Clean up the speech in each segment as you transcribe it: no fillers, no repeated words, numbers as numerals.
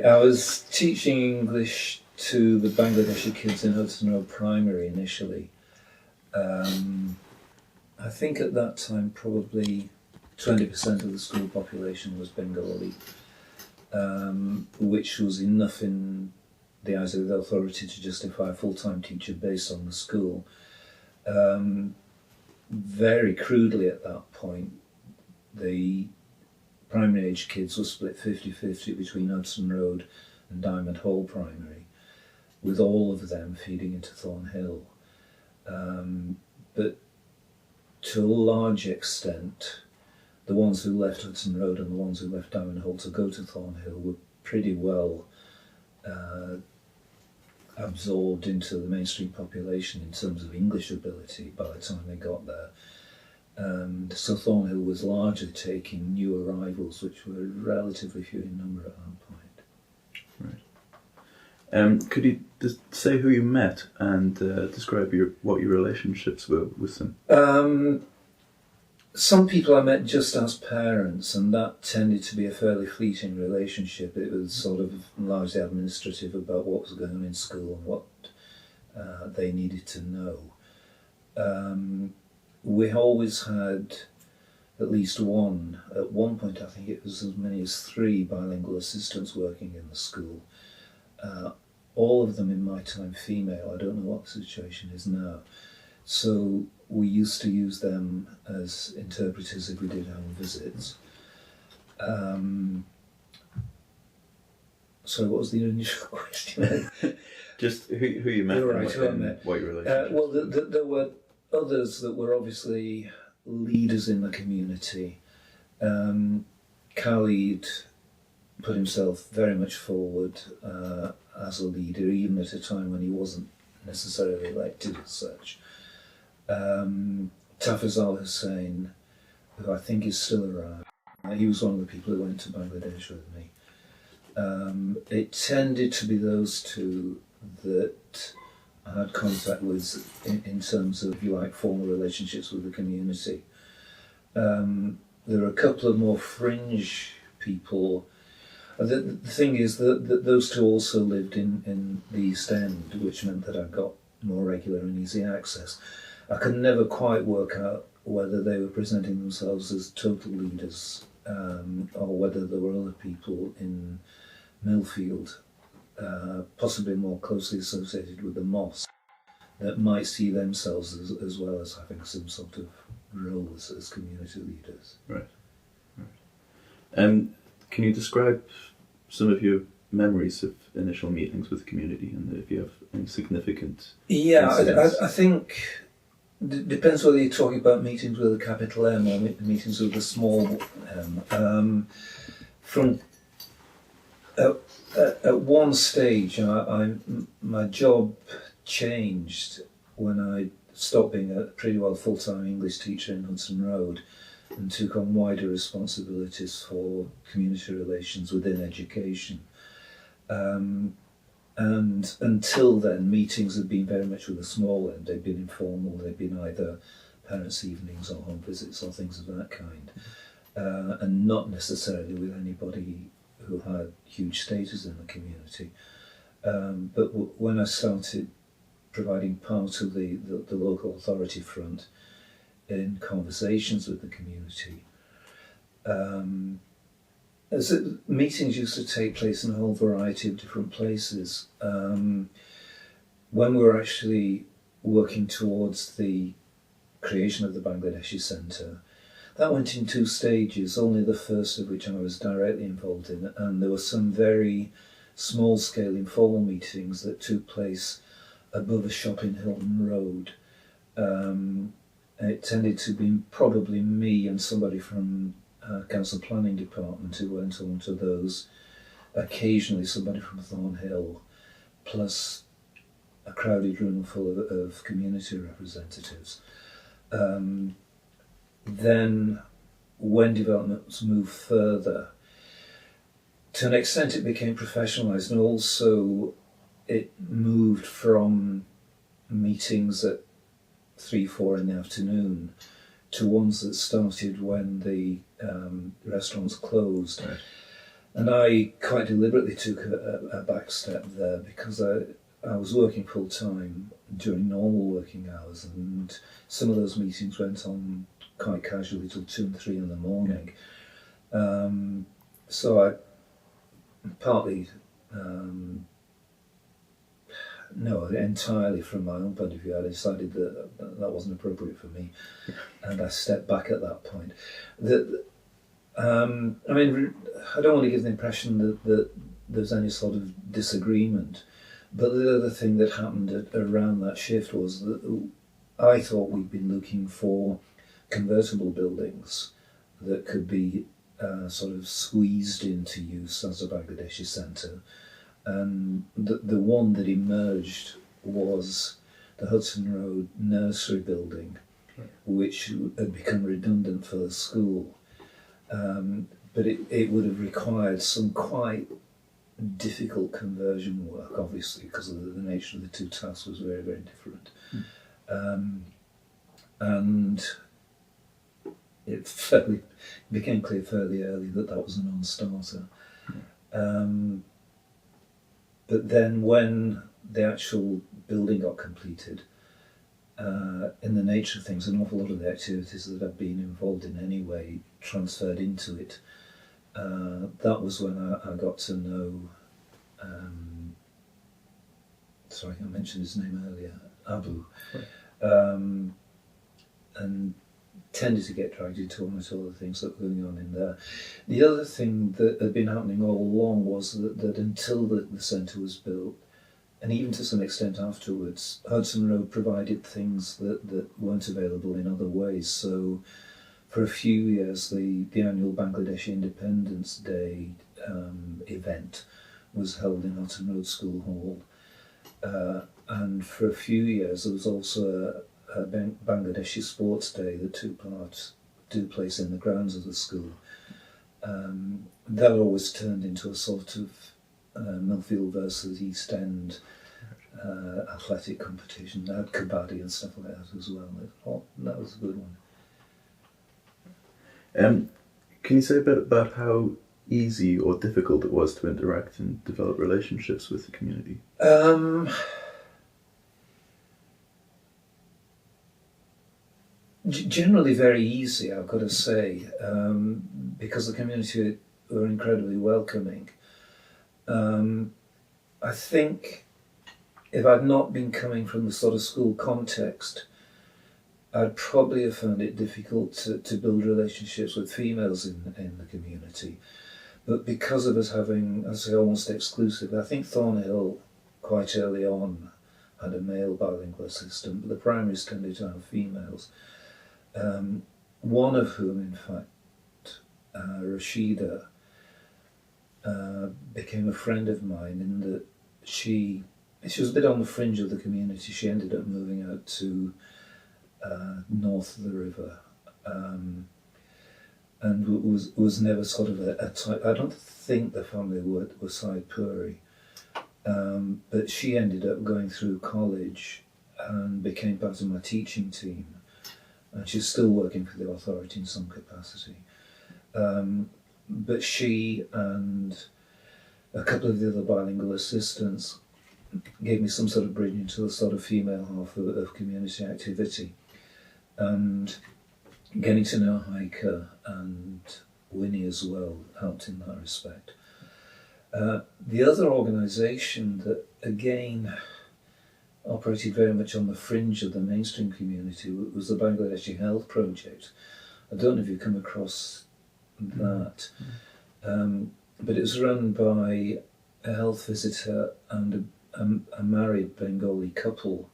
I was teaching English to the Bangladeshi kids in Hudson Road Primary initially. I think at that time probably 20% of the school population was Bengali, which was enough in the eyes of the authority to justify a full-time teacher based on the school. Very crudely at that point, the primary age kids were split 50-50 between Hudson Road and Diamond Hall Primary, with all of them feeding into Thornhill. But to a large extent, the ones who left Hudson Road and the ones who left Diamond Hall to go to Thornhill were pretty well absorbed into the mainstream population in terms of English ability by the time they got there. So Thornhill was largely taking new arrivals, which were relatively few in number at that point. Right. Could you say who you met and describe what your relationships were with them? Some people I met just as parents, and that tended to be a fairly fleeting relationship. It was sort of largely administrative about what was going on in school and what they needed to know. We always had at least one. At one point, I think it was as many as 3 bilingual assistants working in the school. All of them in my time female. I don't know what the situation is now. So we used to use them as interpreters if we did home visits. So what was the initial question? Just who you met, Right, who I met. What your relationship. Well, there were others that were obviously leaders in the community. Khalid put himself very much forward as a leader, even at a time when he wasn't necessarily elected as such. Tafazal Hussain, who I think is still around, he was one of the people who went to Bangladesh with me. It tended to be those two that I had contact with in terms of, if you like, formal relationships with the community. There are a couple of more fringe people. The thing is that those two also lived in the East End, which meant that I got more regular and easy access. I could never quite work out whether they were presenting themselves as total leaders or whether there were other people in Millfield, possibly more closely associated with the mosque, that might see themselves as well as having some sort of role as community leaders. Right. Can you describe some of your memories of initial meetings with the community, and if you have any significant incidents? I think it depends whether you're talking about meetings with a capital M or meetings with a small m. At one stage, my job changed when I stopped being a pretty well full-time English teacher in Hudson Road and took on wider responsibilities for community relations within education. And until then, meetings had been very much with a small end. They'd been informal, they'd been either parents' evenings or home visits or things of that kind, and not necessarily with anybody who had huge status in the community. But when I started providing part of the local authority front in conversations with the community, meetings used to take place in a whole variety of different places. When we were actually working towards the creation of the Bangladeshi Centre, that went in 2 stages, only the first of which I was directly involved in, and there were some very small-scale informal meetings that took place above a shop in Hilton Road. It tended to be probably me and somebody from Council Planning Department who went on to those, occasionally somebody from Thornhill, plus a crowded room full of community representatives. Then, when developments moved further, to an extent it became professionalised, and also it moved from meetings at 3-4 in the afternoon to ones that started when the restaurants closed. Right. And I quite deliberately took a back step there because I was working full time during normal working hours, and some of those meetings went on quite casually till 2 and 3 in the morning. So I partly, no, entirely from my own point of view, I decided that wasn't appropriate for me, and I stepped back at that point. I mean, I don't want to give the impression that there's any sort of disagreement, but the other thing that happened around that shift was that I thought we'd been looking for convertible buildings that could be sort of squeezed into use as a Bangladeshi centre, and the one that emerged was the Hudson Road nursery building, which had become redundant for the school. But it would have required some quite difficult conversion work, obviously, because of the nature of the two tasks was very, very different. And it became clear fairly early that was a non-starter. But then when the actual building got completed, in the nature of things, an awful lot of the activities that I've been involved in anyway transferred into it. That was when I got to know, sorry, I mentioned his name earlier, Abu, right. And tended to get dragged into almost all the things that were going on in there. The other thing that had been happening all along was that until the centre was built, and even to some extent afterwards, Hudson Road provided things that weren't available in other ways. So for a few years, the annual Bangladeshi Independence Day event was held in Hudson Road School Hall. And for a few years, there was also a Bangladeshi Sports Day that took place in the grounds of the school. That always turned into a sort of Millfield versus East End athletic competition. They had kabaddi and stuff like that as well. That was a good one. Can you say a bit about how easy or difficult it was to interact and develop relationships with the community? Generally very easy, I've got to say, because the community were incredibly welcoming. I think if I'd not been coming from the sort of school context, I'd probably have found it difficult to build relationships with females in the community. But because of us having, I say, almost exclusive, I think Thornhill quite early on had a male bilingual assistant, but the primaries tended to have females. One of whom, in fact, Rashida, became a friend of mine in that she was a bit on the fringe of the community. She ended up moving out to north of the river, and was never sort of a type. I don't think the family were Said Puri, but she ended up going through college and became part of my teaching team, and she's still working for the authority in some capacity. But she and a couple of the other bilingual assistants gave me some sort of bridge into the sort of female half of community activity. And getting to know Heike and Winnie as well helped in that respect. The other organisation that, again, operated very much on the fringe of the mainstream community was the Bangladeshi Health Project. I don't know if you've come across that, but it was run by a health visitor and a married Bengali couple,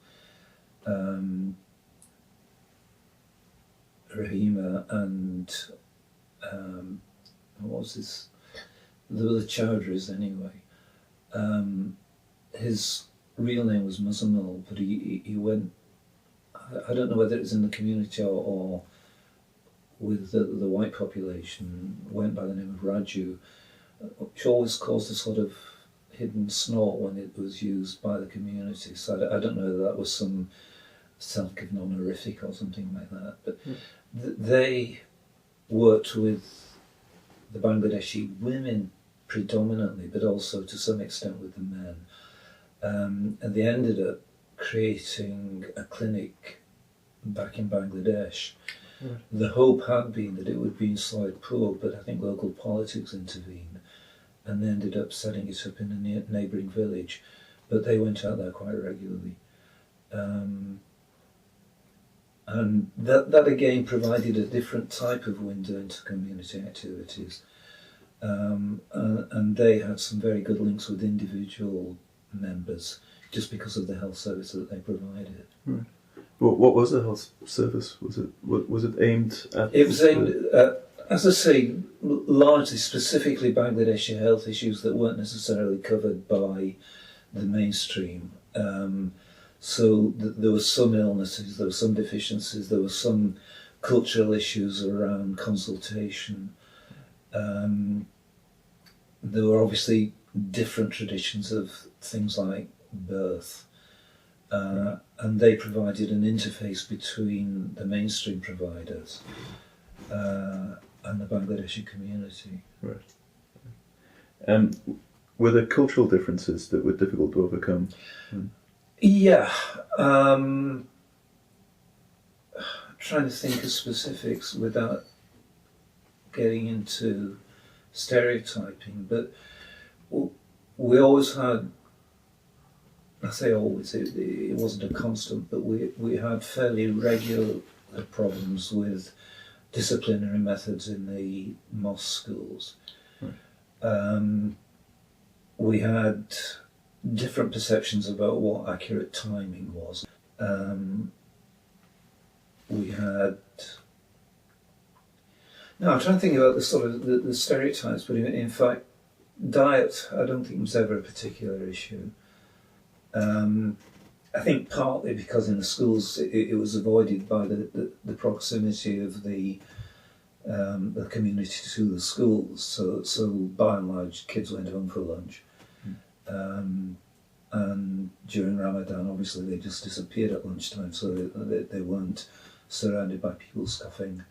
Rahima and what was his? There were the Chowdhuries anyway. His real name was Muzamil, but he went. I don't know whether it was in the community or with the white population. Went by the name of Raju, which always caused a sort of hidden snort when it was used by the community. So I don't know whether that was some self-given honorific or something like that. But they worked with the Bangladeshi women predominantly, but also to some extent with the men. And they ended up creating a clinic back in Bangladesh. Right. The hope had been that it would be in Soitpur, but I think local politics intervened, and they ended up setting it up in a neighbouring village. But they went out there quite regularly. And that again provided a different type of window into community activities. And they had some very good links with individual members just because of the health service that they provided. Right. Well, what was the health service? Was it aimed at? It was aimed at, as I say, largely specifically Bangladeshi health issues that weren't necessarily covered by the mainstream. So there were some illnesses, there were some deficiencies, there were some cultural issues around consultation. There were obviously different traditions of things like birth, and they provided an interface between the mainstream providers and the Bangladeshi community. Right. Were there cultural differences that were difficult to overcome? Yeah. I'm trying to think of specifics without getting into stereotyping, but we always had, I say always, it wasn't a constant, but we had fairly regular problems with disciplinary methods in the mosque schools. Right. We had different perceptions about what accurate timing was. We had... No, I'm trying to think about the sort of the stereotypes, but in fact, diet, I don't think was ever a particular issue. I think partly because in the schools it was avoided by the proximity of the community to the schools. So by and large, kids went home for lunch. And during Ramadan, obviously, they just disappeared at lunchtime, so they weren't surrounded by people scoffing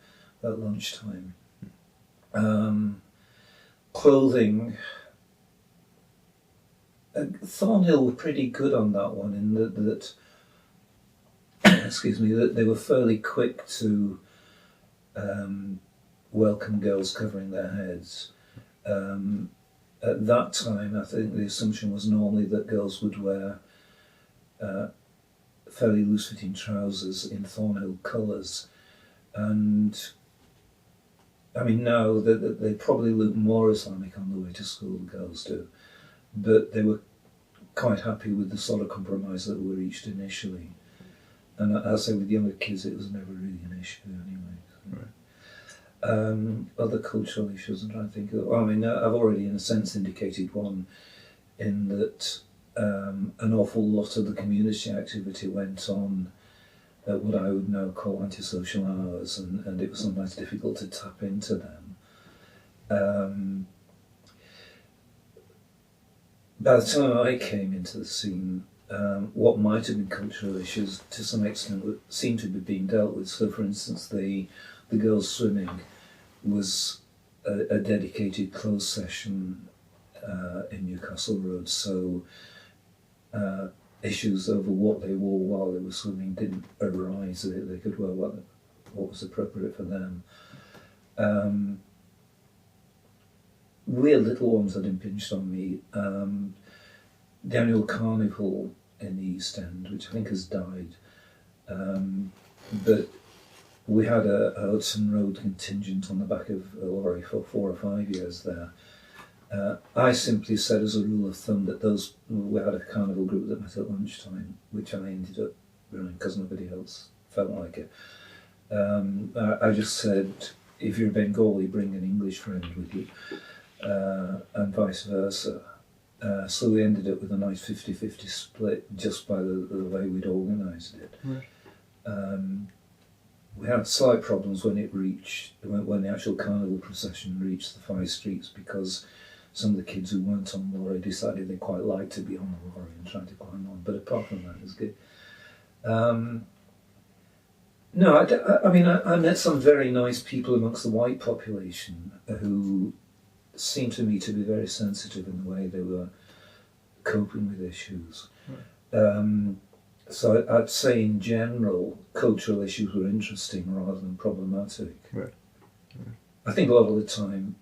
at lunchtime. Clothing. Thornhill were pretty good on that one in that excuse me, that they were fairly quick to welcome girls covering their heads. At that time, I think the assumption was normally that girls would wear fairly loose-fitting trousers in Thornhill colours, and I mean now they probably look more Islamic on the way to school, the girls do, but they were quite happy with the sort of compromise that were reached initially. And I say with younger kids, it was never really an issue anyway. So. Right. Other cultural issues I'm trying to think of. I mean, I've already in a sense indicated one in that an awful lot of the community activity went on at what I would now call antisocial hours, and it was sometimes difficult to tap into them. By the time I came into the scene, what might have been cultural issues to some extent seemed to be being dealt with. So, for instance, the girls' swimming was a dedicated closed session in Newcastle Road, so issues over what they wore while they were swimming didn't arise. They could wear what was appropriate for them. Weird little ones that impinged on me. The annual carnival in the East End, which I think has died, but we had a Hudson Road contingent on the back of a lorry for 4 or 5 years there. I simply said as a rule of thumb that we had a carnival group that met at lunchtime, which I ended up running because nobody else felt like it. I just said, if you're a Bengali, bring an English friend with you, and vice versa. So we ended up with a nice 50-50 split just by the way we'd organised it. Right. We had slight problems when when the actual carnival procession reached the 5 streets, because some of the kids who weren't on the lorry decided they quite liked to be on the lorry and tried to climb on. But apart from that, it was good. No, I mean, I met some very nice people amongst the white population who seemed to me to be very sensitive in the way they were coping with issues. So I'd say in general, cultural issues were interesting rather than problematic. Right. I think a lot of the time,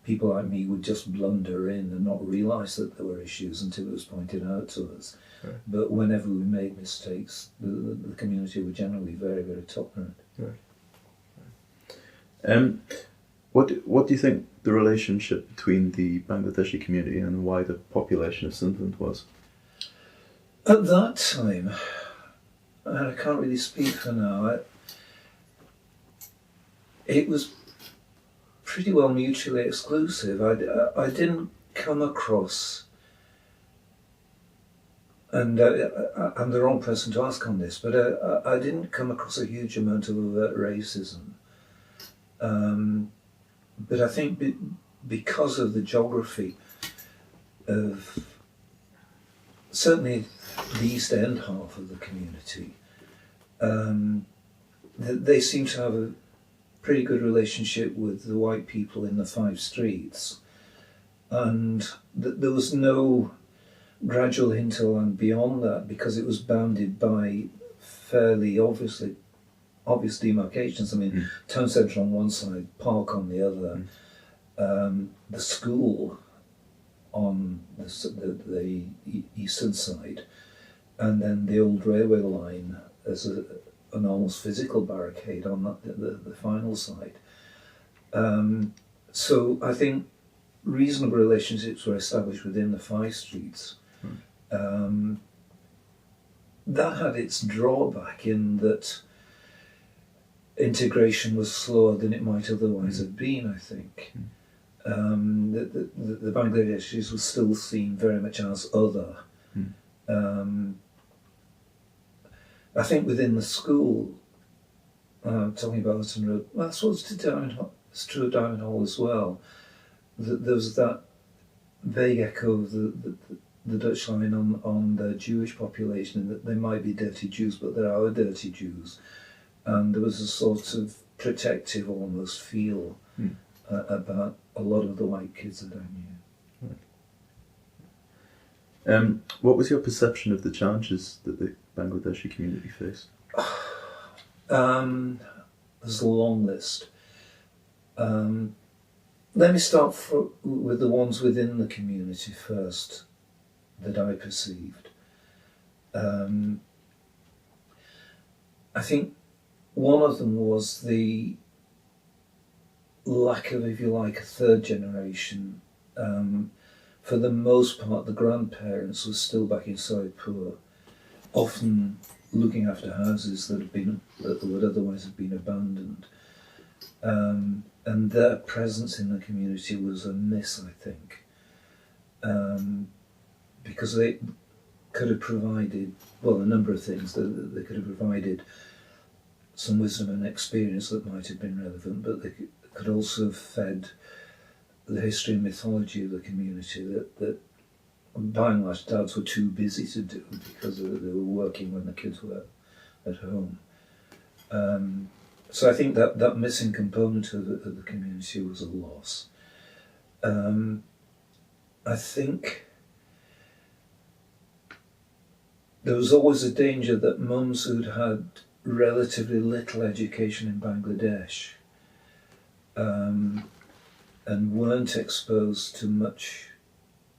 people like me would just blunder in and not realise that there were issues until it was pointed out to us. Right. But whenever we made mistakes, the community were generally very, very tolerant. Right. What do you think the relationship between the Bangladeshi community and the wider population of Sunderland was? At that time, and I can't really speak for now, it was pretty well mutually exclusive. I didn't come across, and I'm the wrong person to ask on this, but I didn't come across a huge amount of overt racism. But I think because of the geography of certainly the East End half of the community, they seem to have a pretty good relationship with the white people in the 5 streets, and there was no gradual hinterland beyond that because it was bounded by fairly obvious demarcations. I mean, town centre on one side, park on the other, the school on the eastern side, and then the old railway line as an almost physical barricade on the final side. So I think reasonable relationships were established within the 5 streets. That had its drawback in that integration was slower than it might otherwise have been, I think. The Bangladeshis were still seen very much as other. I think within the school, talking about Hudson Road, well, that's what's true of Diamond Hall as well. There was that vague echo of the Dutch line on the Jewish population, that they might be dirty Jews, but they're our dirty Jews. And there was a sort of protective almost feel about a lot of the white kids that I knew. Right. What was your perception of the challenges that the Bangladeshi community faced? There's a long list. Let me start with the ones within the community first that I perceived. I think one of them was the lack of, if you like, a third generation. For the most part, the grandparents were still back in Soipur, often looking after houses that would otherwise have been abandoned. And their presence in the community was a miss, I think, because they could have provided, well, a number of things. They could have provided some wisdom and experience that might have been relevant, but they could also have fed the history and mythology of the community that by and large dads were too busy to do because they were working when the kids were at home. So I think that missing component of the community was a loss. I think there was always a danger that mums who'd had relatively little education in Bangladesh and weren't exposed to much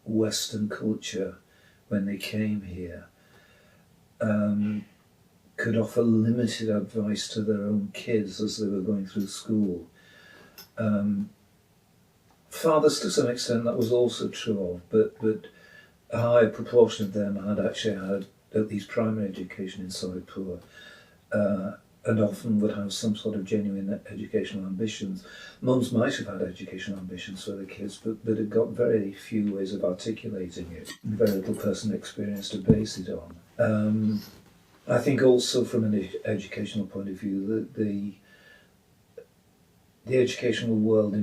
Western culture when they came here could offer limited advice to their own kids as they were going through school. Fathers, to some extent, that was also true of, but a higher proportion of them had actually had at least primary education in Soipur, and often would have some sort of genuine educational ambitions. Mums might have had educational ambitions for their kids, but had got very few ways of articulating it, very little personal experience to base it on. I think also from an educational point of view, the educational world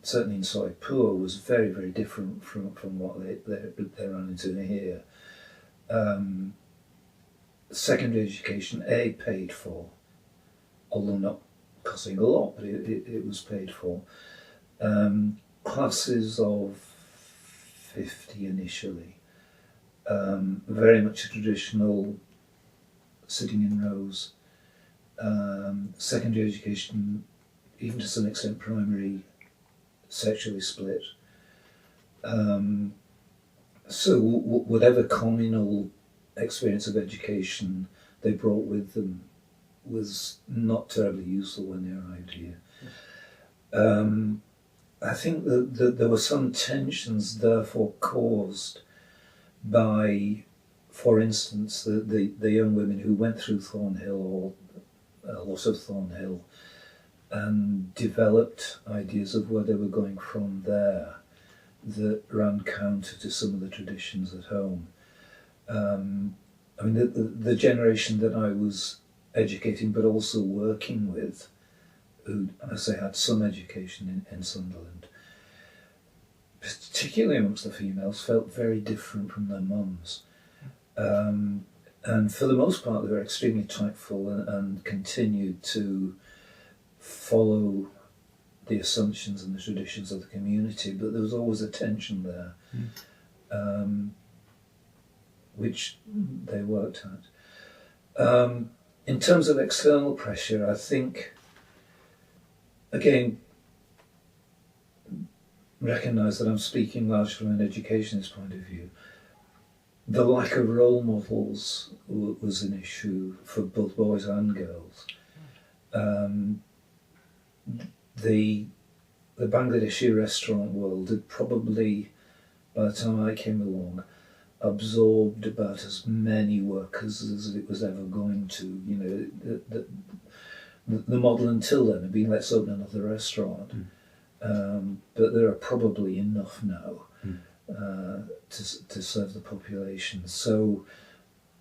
certainly in Soipur was very, very different from what they ran into here. Secondary education, paid for, although not costing a lot, but it was paid for. classes of 50 initially, very much a traditional sitting in rows. Secondary education, even to some extent primary, sexually split. So whatever communal experience of education they brought with them was not terribly useful when they arrived here. I think that there were some tensions therefore caused by, for instance, the young women who went through Thornhill, or a lot of Thornhill, and developed ideas of where they were going from there that ran counter to some of the traditions at home. I mean, the generation that I was educating but also working with, who, I say, had some education in Sunderland, particularly amongst the females, felt very different from their mums. And for the most part, they were extremely tactful and continued to follow the assumptions and the traditions of the community, but there was always a tension there, which they worked at. In terms of external pressure, I think, again, recognise that I'm speaking largely from an educationist point of view. The lack of role models was an issue for both boys and girls. The Bangladeshi restaurant world had probably, by the time I came along, absorbed about as many workers as it was ever going to. You know, the model until then had been, let's open another restaurant. But there are probably enough now to serve the population. So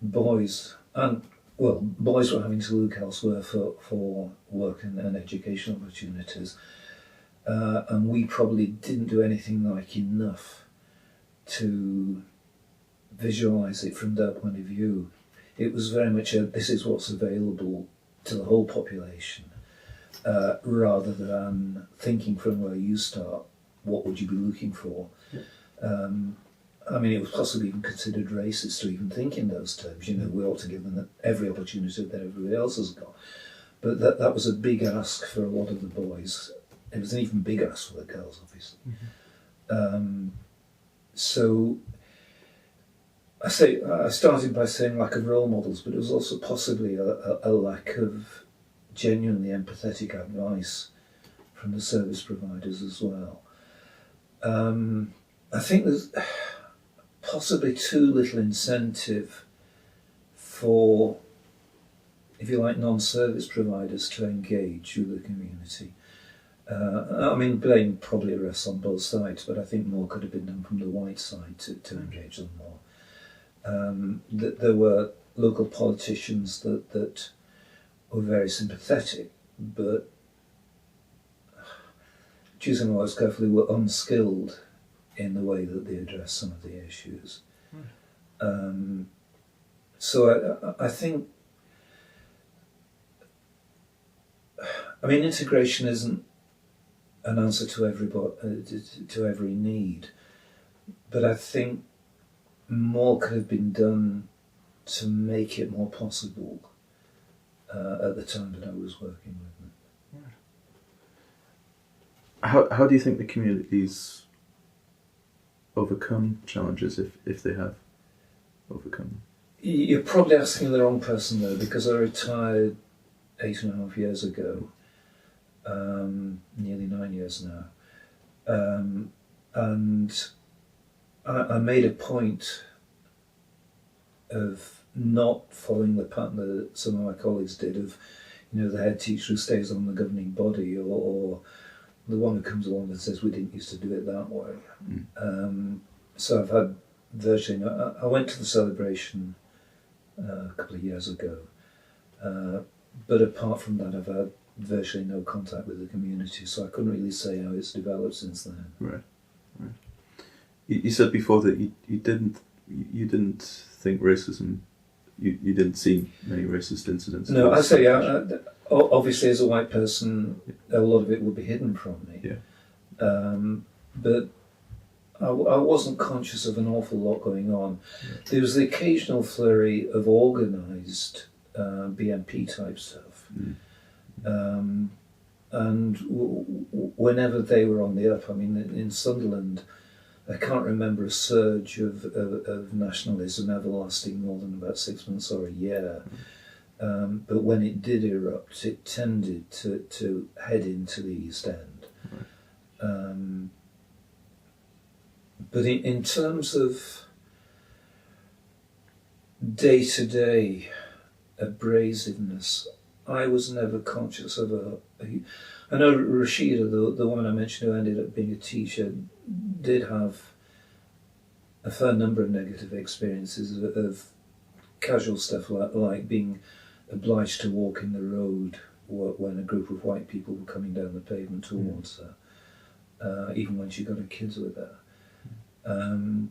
boys were having to look elsewhere for work and education opportunities, and we probably didn't do anything like enough to visualise it from their point of view. It was very much this is what's available to the whole population, rather than thinking from where you start, what would you be looking for? I mean, it was possibly even considered racist to even think in those terms. You know, we ought to give them every opportunity that everybody else has got. But that was a big ask for a lot of the boys. It was an even bigger ask for the girls, obviously. So I started by saying lack of role models, but it was also possibly a lack of genuinely empathetic advice from the service providers as well. I think there's possibly too little incentive for, if you like, non-service providers to engage with the community. I mean, blame probably rests on both sides, but I think more could have been done from the white side to engage them more. There were local politicians that were very sympathetic, but, choosing my words carefully, were unskilled in the way that they address some of the issues. So I think, I mean, integration isn't an answer to every need, but I think more could have been done to make it more possible at the time that I was working with them. How do you think the communities overcome challenges, if they have overcome them? You're probably asking the wrong person though, because I retired 8.5 years ago, nearly 9 years now, and I made a point of not following the pattern that some of my colleagues did of, you know, the head teacher who stays on the governing body, or the one who comes along and says we didn't used to do it that way. So I've had virtually I went to the celebration a couple of years ago, but apart from that I've had virtually no contact with the community, so I couldn't really say how it's developed since then. Right. You said before that you didn't think racism, you didn't see many racist incidents. No, I say obviously as a white person, a lot of it would be hidden from me. but I wasn't conscious of an awful lot going on. There was the occasional flurry of organised BNP type stuff. And whenever they were on the up, I mean, in Sunderland, I can't remember a surge of nationalism ever lasting more than about 6 months or a year. But when it did erupt, it tended to head into the East End. But in terms of day-to-day abrasiveness, I was never conscious of I know Rashida, the woman I mentioned who ended up being a teacher, did have a fair number of negative experiences of casual stuff like being obliged to walk in the road when a group of white people were coming down the pavement towards her, even when she got her kids with her. And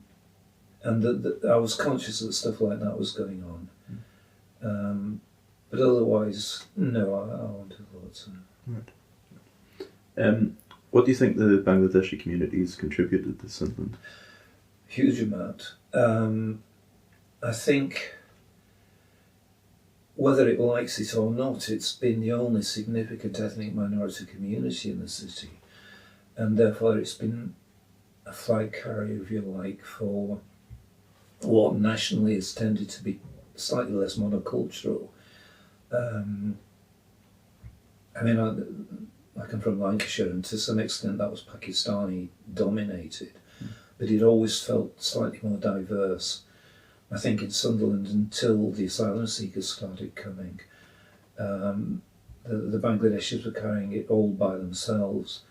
I was conscious that stuff like that was going on. But otherwise, no, I wouldn't have thought so. Right. What do you think the Bangladeshi community has contributed to Sunderland? Huge amount. I think, whether it likes it or not, it's been the only significant ethnic minority community in the city, and therefore it's been a flag carrier, if you like, for what nationally has tended to be slightly less monocultural. I mean, I come from Lancashire, and to some extent that was Pakistani dominated, but it always felt slightly more diverse. I think in Sunderland, until the asylum seekers started coming, the Bangladeshis were carrying it all by themselves.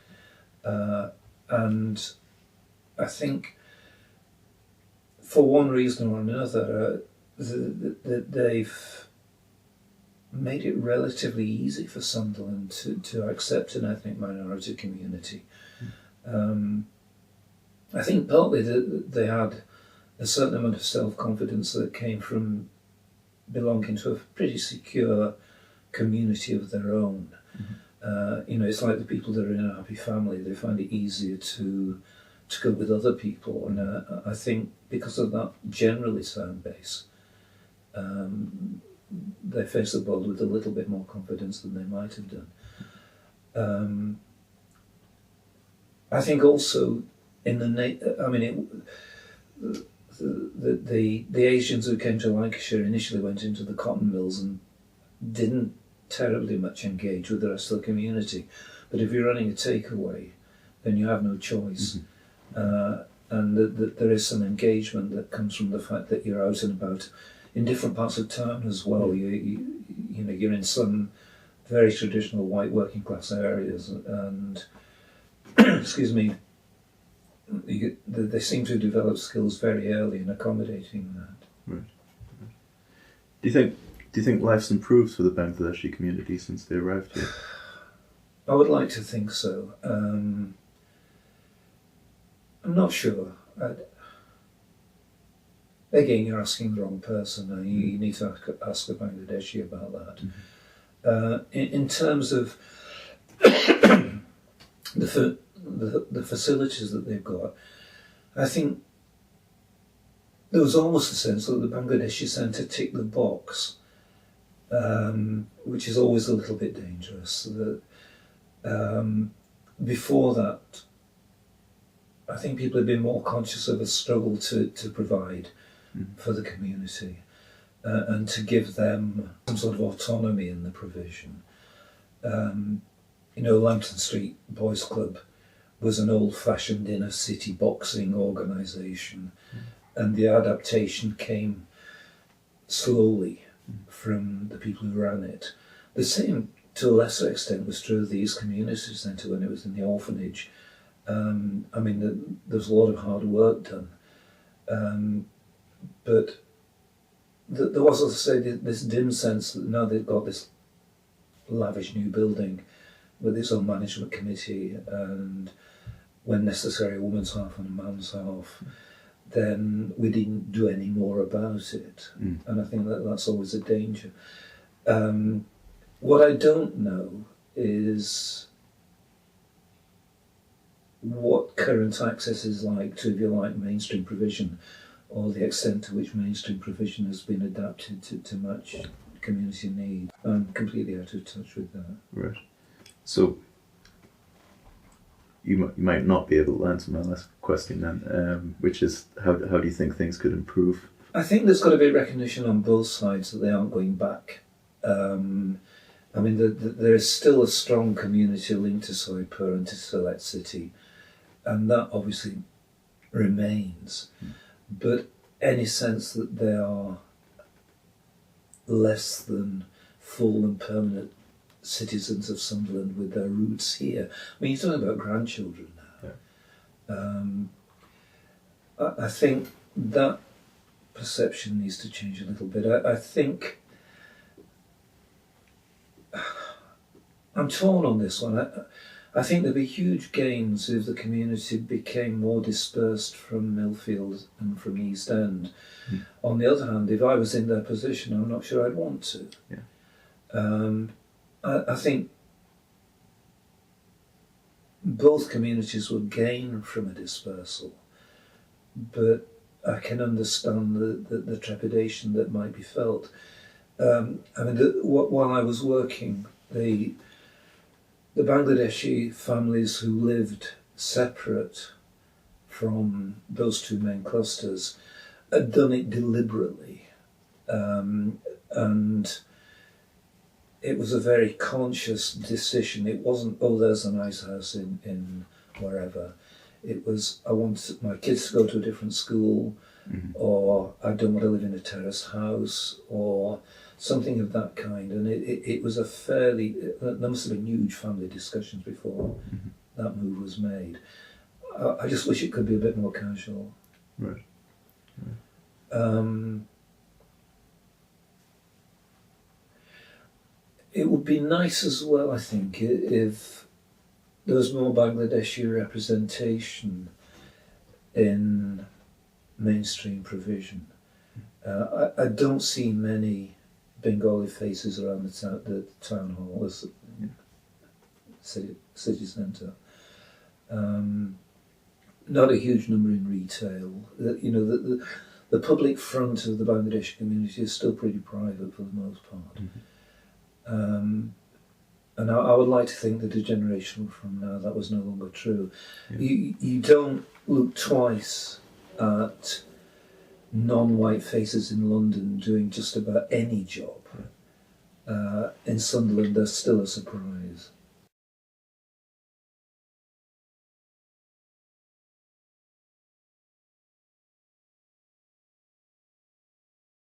And I think, for one reason or another, they've made it relatively easy for Sunderland to accept an ethnic minority community. I think partly they had a certain amount of self-confidence that came from belonging to a pretty secure community of their own. It's like the people that are in a happy family, they find it easier to go with other people, and I think because of that generally sound base, they face the world with a little bit more confidence than they might have done. I think also in the Asians who came to Lancashire initially went into the cotton mills and didn't terribly much engage with the rest of the community. But if you're running a takeaway, then you have no choice. And that there is some engagement that comes from the fact that you're out and about in different parts of town as well. You're in some very traditional white working class areas, and excuse me, they seem to develop skills very early in accommodating that. Right. Do you think life's improved for the Bangladeshi community since they arrived here? I would like to think so. I'm not sure. Again, you're asking the wrong person. You need to ask a Bangladeshi about that. In terms of the facilities that they've got, I think there was almost a sense that the Bangladeshi Centre ticked the box, which is always a little bit dangerous. Before that, I think people have been more conscious of a struggle to provide for the community and to give them some sort of autonomy in the provision. Lambton Street Boys Club was an old-fashioned inner-city boxing organisation, and the adaptation came slowly from the people who ran it. The same, to a lesser extent, was true of the East Community Centre when it was in the orphanage. There's a lot of hard work done, but there was, as I say, this dim sense that now they've got this lavish new building with its own management committee, and when necessary a woman's half and a man's half, then we didn't do any more about it. And I think that's always a danger. What I don't know is what current access is like to, if you like, mainstream provision, or the extent to which mainstream provision has been adapted to match community needs. I'm completely out of touch with that. Right. So you might not be able to answer my last question then, which is how do you think things could improve? I think there's got to be recognition on both sides that they aren't going back. I mean, there is still a strong community link to Soipur and to Sylhet City, and that obviously remains. But any sense that they are less than full and permanent citizens of Sunderland with their roots here. I mean, you're talking about grandchildren now. Yeah. I think that perception needs to change a little bit. I think I'm torn on this one. I think there'd be huge gains if the community became more dispersed from Millfield and from East End. On the other hand, if I was in their position, I'm not sure I'd want to. Yeah. I think both communities would gain from a dispersal, but I can understand the trepidation that might be felt. I mean, while I was working, the Bangladeshi families who lived separate from those two main clusters had done it deliberately, and it was a very conscious decision. It wasn't, oh, there's a nice house in wherever. It was, I want my kids to go to a different school, or I don't want to live in a terraced house, or something of that kind. And it was a fairly, there must have been huge family discussions before that move was made. I just wish it could be a bit more casual. Right. It would be nice as well, I think, if there was more Bangladeshi representation in mainstream provision. I don't see many Bengali faces around the town hall, the city centre. Not a huge number in retail. You know, the public front of the Bangladeshi community is still pretty private for the most part. And I would like to think that a generation from now that was no longer true. Yeah. You don't look twice at non-white faces in London doing just about any job. In Sunderland, there's still a surprise.